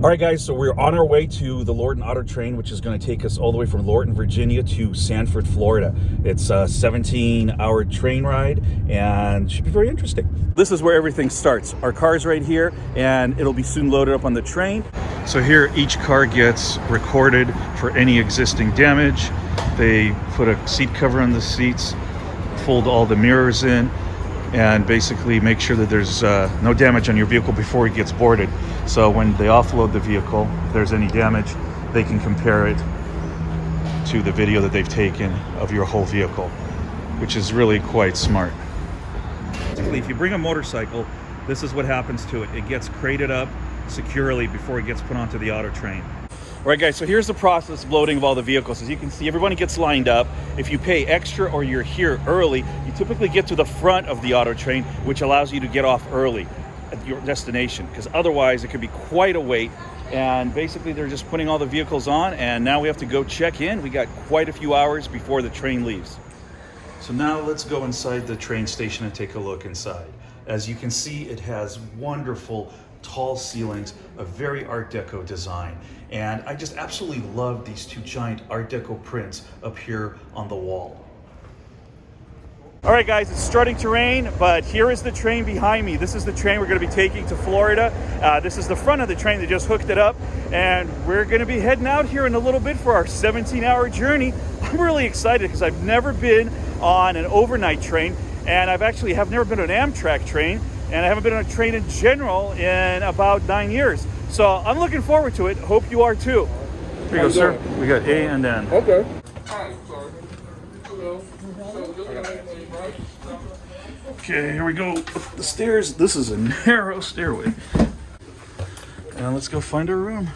All right, guys, so we're on our way to the Lorton Auto Train, which is going to take us all the way from Lorton, Virginia to Sanford, Florida. It's a 17-hour train ride and should be very interesting. This is where everything starts. Our car's right here, and it'll be soon loaded up on the train. So here, each car gets recorded for any existing damage. They put a seat cover on the seats, fold all the mirrors in, and basically make sure that there's no damage on your vehicle before it gets boarded. So when they offload the vehicle, if there's any damage, they can compare it to the video that they've taken of your whole vehicle, which is really quite smart. Basically, if you bring a motorcycle, this is what happens to it. It gets crated up securely before it gets put onto the auto train. All right, guys, so here's the process of loading of all the vehicles. As you can see, everybody gets lined up. If you pay extra or you're here early, you typically get to the front of the auto train, which allows you to get off early at your destination, because otherwise it could be quite a wait. And basically they're just putting all the vehicles on, and now we have to go check in. We got quite a few hours before the train leaves. So now let's go inside the train station and take a look inside. As you can see, it has wonderful tall ceilings, a very Art Deco design. And I just absolutely love these two giant Art Deco prints up here on the wall. All right, guys, it's starting to rain, but here is the train behind me. This is the train we're going to be taking to Florida. This is the front of the train. They just hooked it up, and we're going to be heading out here in a little bit for our 17-hour journey. I'm really excited because I've never been on an overnight train, and I've never been on an Amtrak train, and I haven't been on a train in general in about 9 years. So I'm looking forward to it. Hope you are too. Here you go, sir. We got A and N. Okay. Okay, here we go. Up the stairs. This is a narrow stairway. And let's go find our room.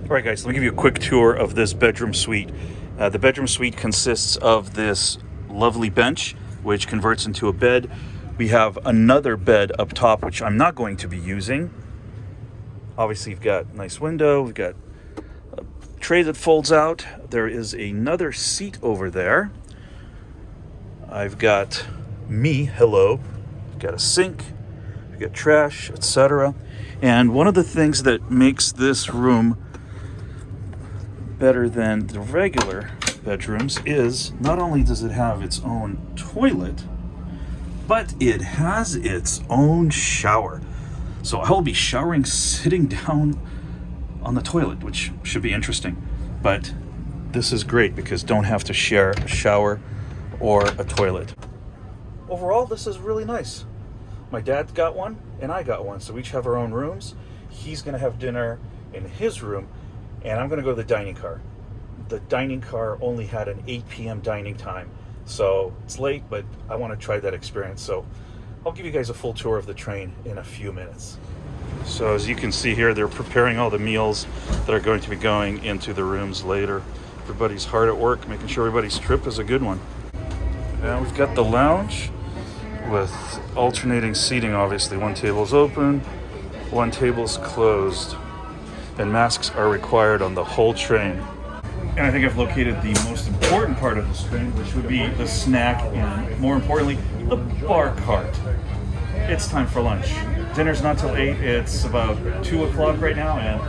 All right, guys, let me give you a quick tour of this bedroom suite. The bedroom suite consists of this lovely bench, which converts into a bed. We have another bed up top, which I'm not going to be using. Obviously, you've got a nice window. We've got a tray that folds out. There is another seat over there. I've got me, hello. We've got a sink. We've got trash, etc. And one of the things that makes this room better than the regular bedrooms is not only does it have its own toilet, but it has its own shower. So I'll be showering sitting down on the toilet, which should be interesting. But this is great because don't have to share a shower or a toilet. Overall, this is really nice. My dad got one and I got one, so we each have our own rooms. He's gonna have dinner in his room, and I'm gonna go to the dining car. The dining car only had an 8 p.m. dining time, so it's late, but I want to try that experience. So I'll give you guys a full tour of the train in a few minutes. So as you can see here, they're preparing all the meals that are going to be going into the rooms later. Everybody's hard at work, making sure everybody's trip is a good one. And we've got the lounge with alternating seating, obviously. One table's open, one table's closed, and masks are required on the whole train. And I think I've located the most important part of this train, which would be the snack and, more importantly, the bar cart. It's time for lunch. Dinner's not till 8. It's about 2 o'clock right now, and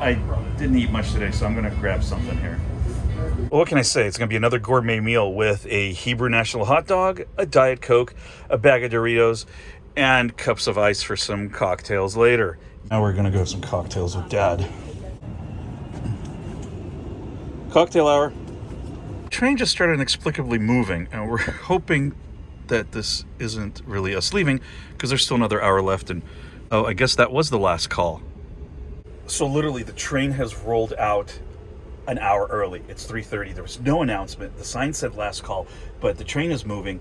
I didn't eat much today, so I'm going to grab something here. Well, what can I say? It's going to be another gourmet meal with a Hebrew National hot dog, a Diet Coke, a bag of Doritos, and cups of ice for some cocktails later. Now we're going to go have some cocktails with Dad. Cocktail hour. The train just started inexplicably moving, and we're hoping that this isn't really us leaving, because there's still another hour left, and oh, I guess that was the last call. So literally, the train has rolled out an hour early. It's 3:30. There was no announcement. The sign said last call, but the train is moving,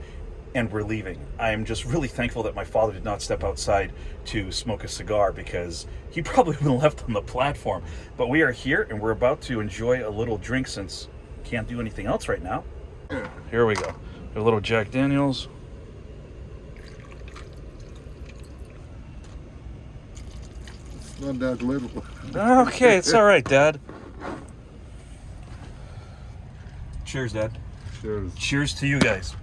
and we're leaving. I am just really thankful that my father did not step outside to smoke a cigar, because he probably would have left on the platform. But we are here, and we're about to enjoy a little drink since we can't do anything else right now. Here we go. A little Jack Daniels. It's not that little. Okay, it's all right, Dad. Cheers, Dad. Cheers. Cheers to you guys.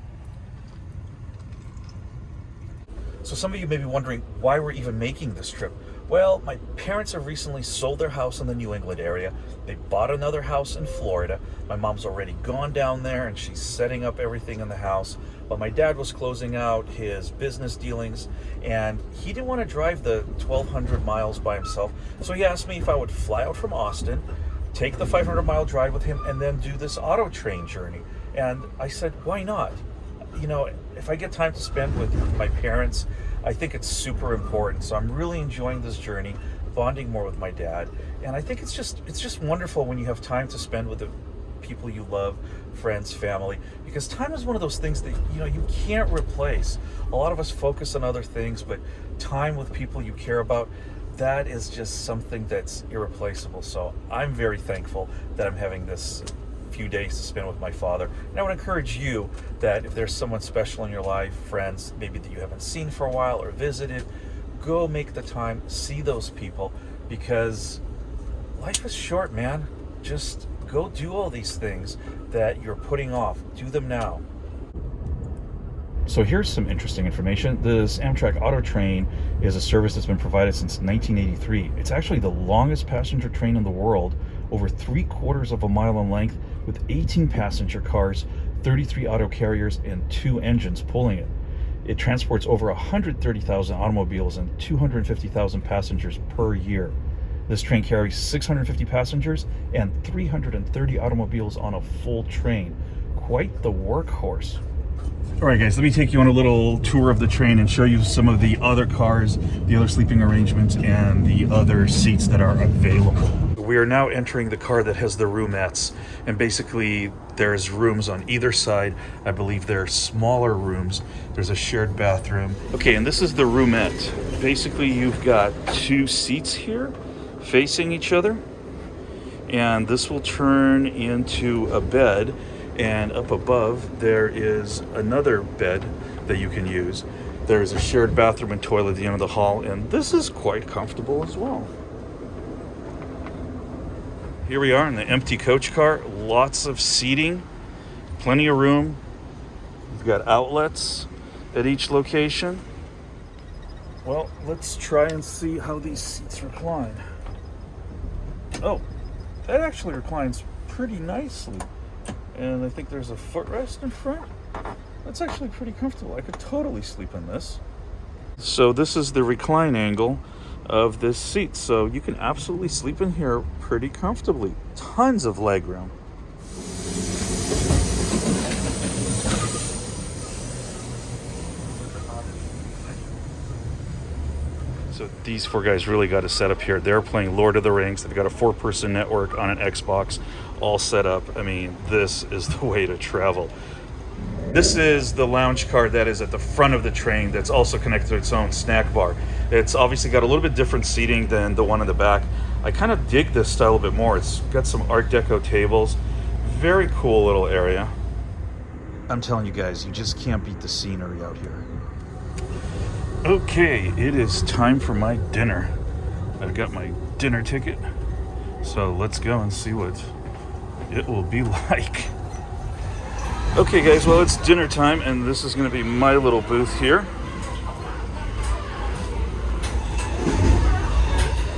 So some of you may be wondering why we're even making this trip. Well, my parents have recently sold their house in the New England area. They bought another house in Florida. My mom's already gone down there and she's setting up everything in the house. But my dad was closing out his business dealings and he didn't want to drive the 1,200 miles by himself. So he asked me if I would fly out from Austin, take the 500-mile drive with him, and then do this auto train journey. And I said, why not? You know, if I get time to spend with my parents, I think it's super important. So I'm really enjoying this journey, bonding more with my dad. And I think it's just wonderful when you have time to spend with the people you love, friends, family, because time is one of those things that, you know, you can't replace. A lot of us focus on other things, but time with people you care about, that is just something that's irreplaceable. So I'm very thankful that I'm having this few days to spend with my father. And I would encourage you that if there's someone special in your life, friends, maybe that you haven't seen for a while or visited, go make the time, see those people, because life is short, man. Just go do all these things that you're putting off. Do them now. So here's some interesting information. This Amtrak auto train is a service that's been provided since 1983. It's actually the longest passenger train in the world, over 3/4 of a mile in length, with 18 passenger cars, 33 auto carriers, and 2 engines pulling it. It transports over 130,000 automobiles and 250,000 passengers per year. This train carries 650 passengers and 330 automobiles on a full train. Quite the workhorse. All right, guys, let me take you on a little tour of the train and show you some of the other cars, the other sleeping arrangements, and the other seats that are available. We are now entering the car that has the roomettes, and basically there's rooms on either side. I believe they're smaller rooms. There's a shared bathroom. Okay, and this is the roomette. Basically, you've got 2 seats here facing each other, and this will turn into a bed. And up above, there is another bed that you can use. There's a shared bathroom and toilet at the end of the hall, and this is quite comfortable as well. Here we are in the empty coach car. Lots of seating, plenty of room. We've got outlets at each location. Well, let's try and see how these seats recline. Oh, that actually reclines pretty nicely. And I think there's a footrest in front. That's actually pretty comfortable. I could totally sleep in this. So this is the recline angle of this seat. So you can absolutely sleep in here pretty comfortably. Tons of legroom. So these 4 guys really got a setup here. They're playing Lord of the Rings. They've got a 4-person network on an Xbox all set up. I mean, this is the way to travel. This is the lounge car that is at the front of the train that's also connected to its own snack bar. It's obviously got a little bit different seating than the one in the back. I kind of dig this style a bit more. It's got some Art Deco tables. Very cool little area. I'm telling you guys, you just can't beat the scenery out here. Okay, it is time for my dinner. I've got my dinner ticket, so let's go and see what it will be like. Okay guys, well, it's dinner time, and this is going to be my little booth here.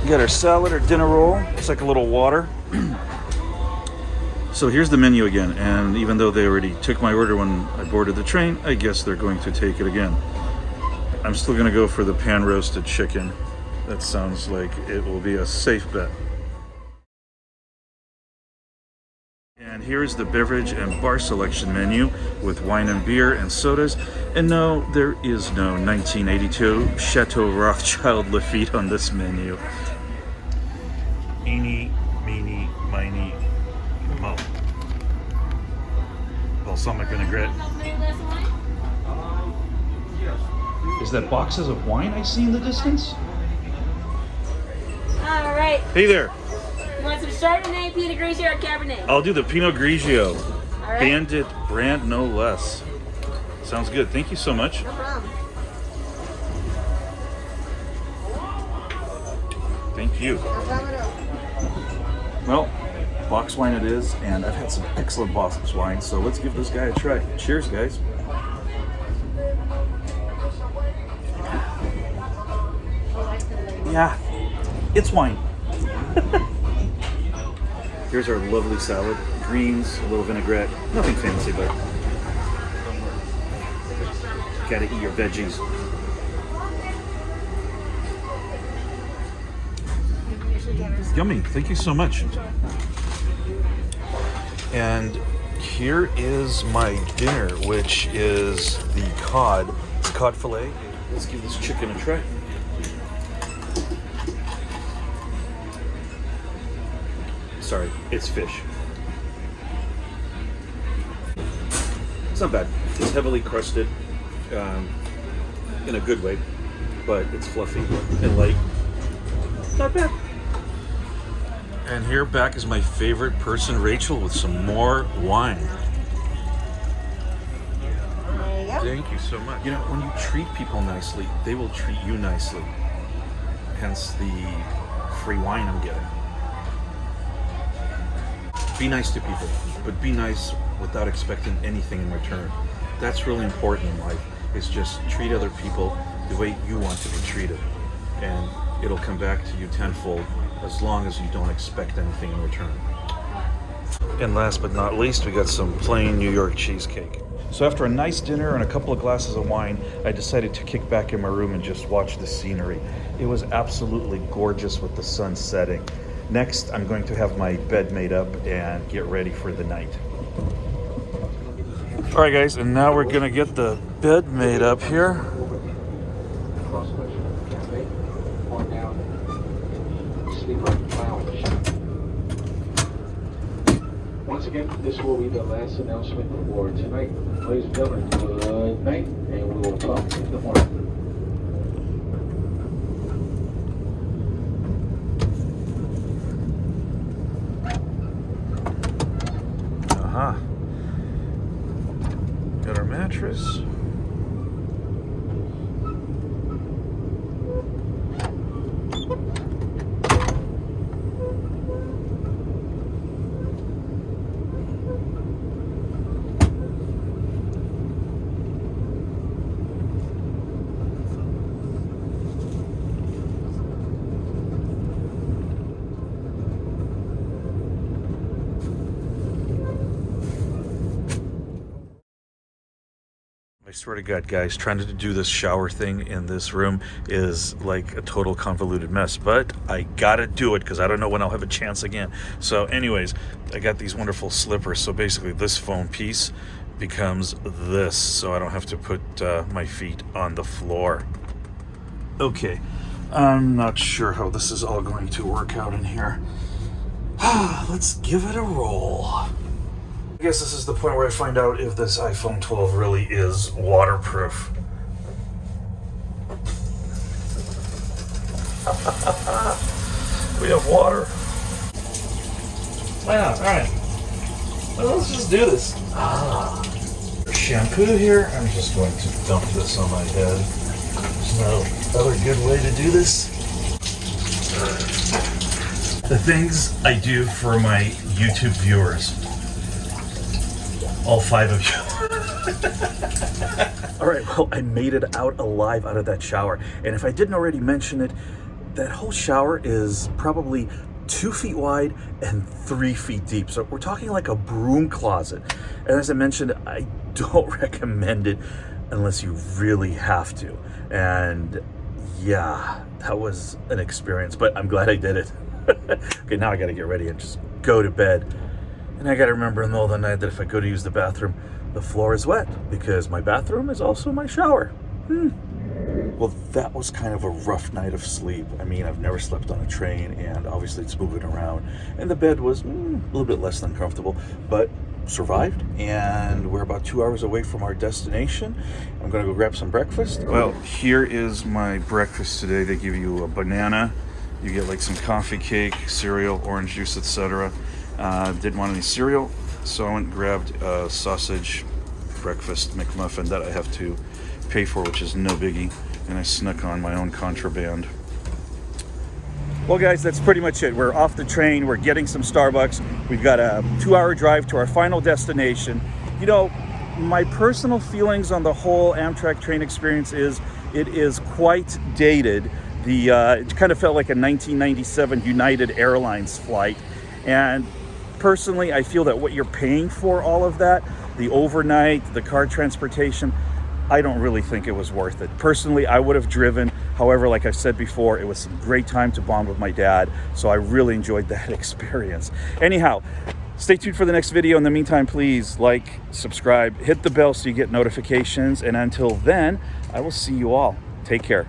We got our salad, our dinner roll. It's like a little water. So here's the menu again, and even though they already took my order when I boarded the train, I guess they're going to take it again. I'm still going to go for the pan-roasted chicken. That sounds like it will be a safe bet. And here's the beverage and bar selection menu with wine and beer and sodas. And no, there is no 1982 Chateau Rothschild Lafite on this menu. Eeny, meeny, miny, mo. Balsamic vinaigrette. Is that boxes of wine I see in the distance? All right. Hey there. You want some Chardonnay, Pinot Grigio, or Cabernet? I'll do the Pinot Grigio. All right. Bandit brand, no less. Sounds good. Thank you so much. No problem. Thank you. Well, box wine it is, and I've had some excellent box wine, so let's give this guy a try. Cheers, guys. Yeah, It's wine. Here's our lovely salad. Greens, a little vinaigrette. Nothing fancy, but gotta eat your veggies. Yummy. Thank you so much. And here is my dinner, which is the cod. It's cod fillet. Let's give this chicken a try. Sorry, it's fish. It's not bad. It's heavily crusted in a good way, but it's fluffy and light. Not bad. And here back is my favorite person, Rachel, with some more wine. There you go. Thank you so much. You know, when you treat people nicely, they will treat you nicely. Hence the free wine I'm getting. Be nice to people, but be nice without expecting anything in return. That's really important in life, is just treat other people the way you want to be treated. And it'll come back to you tenfold as long as you don't expect anything in return. And last but not least, we got some plain New York cheesecake. So after a nice dinner and a couple of glasses of wine, I decided to kick back in my room and just watch the scenery. It was absolutely gorgeous with the sun setting. Next, I'm going to have my bed made up and get ready for the night. All right, guys, and now we're gonna get the bed made up here. Once again, this will be the last announcement for tonight. Ladies and gentlemen, good night, and we will talk in the morning. Got our mattress. I swear to God, guys, trying to do this shower thing in this room is like a total convoluted mess, but I gotta do it because I don't know when I'll have a chance again. So anyways, I got these wonderful slippers. So basically this foam piece becomes this, so I don't have to put my feet on the floor. Okay, I'm not sure how this is all going to work out in here. Let's give it a roll. I guess this is the point where I find out if this iPhone 12 really is waterproof. We have water. Wow, alright. Well, let's just do this. There's shampoo here. I'm just going to dump this on my head. There's no other good way to do this. The things I do for my YouTube viewers. All 5 of you. All right, well, I made it out alive out of that shower. And if I didn't already mention it, that whole shower is probably 2 feet wide and 3 feet deep. So we're talking like a broom closet. And as I mentioned, I don't recommend it unless you really have to. And yeah, that was an experience, but I'm glad I did it. Okay, now I gotta get ready and just go to bed. And I gotta remember in the middle of the night that if I go to use the bathroom, the floor is wet because my bathroom is also my shower. Well, that was kind of a rough night of sleep. I mean, I've never slept on a train, and obviously it's moving around. And the bed was a little bit less than comfortable, but survived. And we're about 2 hours away from our destination. I'm gonna go grab some breakfast. Well, here is my breakfast today. They give you a banana. You get like some coffee cake, cereal, orange juice, etc. Didn't want any cereal, so I went and grabbed a sausage breakfast McMuffin that I have to pay for, which is no biggie, and I snuck on my own contraband. Well, guys, that's pretty much it. We're off the train. We're getting some Starbucks. We've got a 2-hour drive to our final destination. You know, my personal feelings on the whole Amtrak train experience is it is quite dated. It kind of felt like a 1997 United Airlines flight. And personally, I feel that what you're paying for all of that, the overnight, the car transportation, I don't really think it was worth it. Personally, I would have driven. However, like I said before, it was a great time to bond with my dad, so I really enjoyed that experience. Anyhow, stay tuned for the next video. In the meantime, please like, subscribe, hit the bell so you get notifications, and until then, I will see you all. Take care.